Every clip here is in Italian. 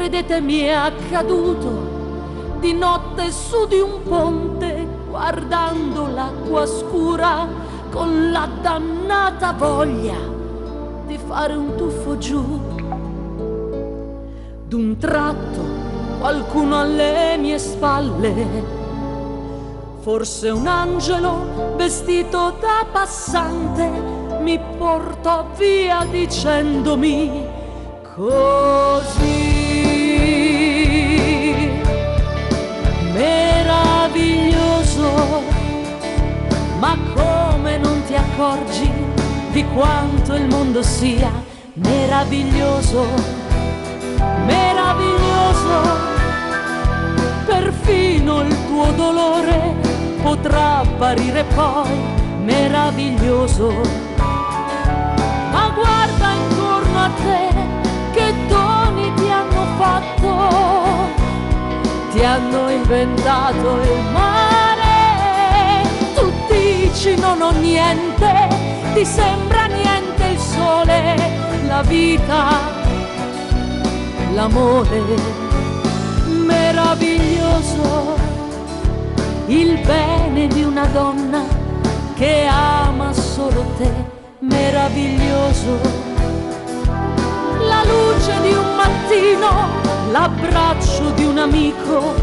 credete mi è accaduto di notte su di un ponte, guardando l'acqua scura con la dannata voglia di fare un tuffo giù. D'un tratto qualcuno alle mie spalle, forse un angelo vestito da passante, mi portò via dicendomi così: meraviglioso, ma come non ti accorgi di quanto il mondo sia meraviglioso, meraviglioso. Perfino il tuo dolore potrà apparire poi meraviglioso. Ma guarda intorno a te, che doni ti hanno fatto, ti hanno inventato il mare. Tu dici non ho niente, ti sembra niente il sole, la vita, l'amore. Meraviglioso il bene di una donna che ama solo te, meraviglioso la luce di un mattino, l'abbraccio di un amico,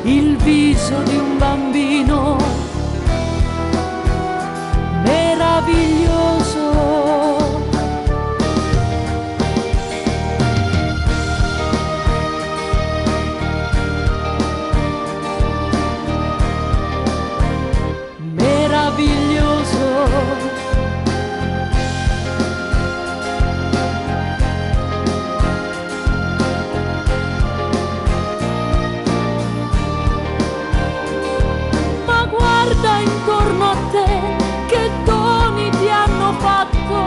il viso di un bambino, meraviglioso. Ma guarda intorno a te, che doni ti hanno fatto,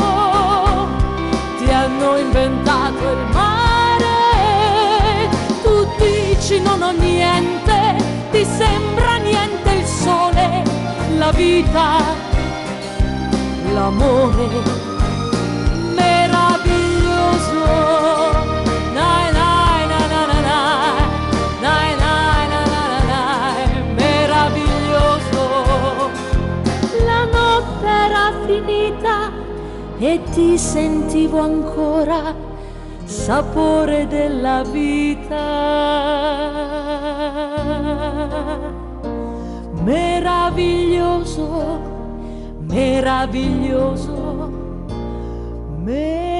ti hanno inventato il mare. Tu dici non ho niente, ti sembra niente il sole, la vita, l'amore, meraviglioso. Nai, nai, na, na, na, nai. Nai, nai, na, na, na, nai. Meraviglioso. La notte era finita e ti sentivo ancora sapore della vita. Meraviglioso, meraviglioso, meraviglioso.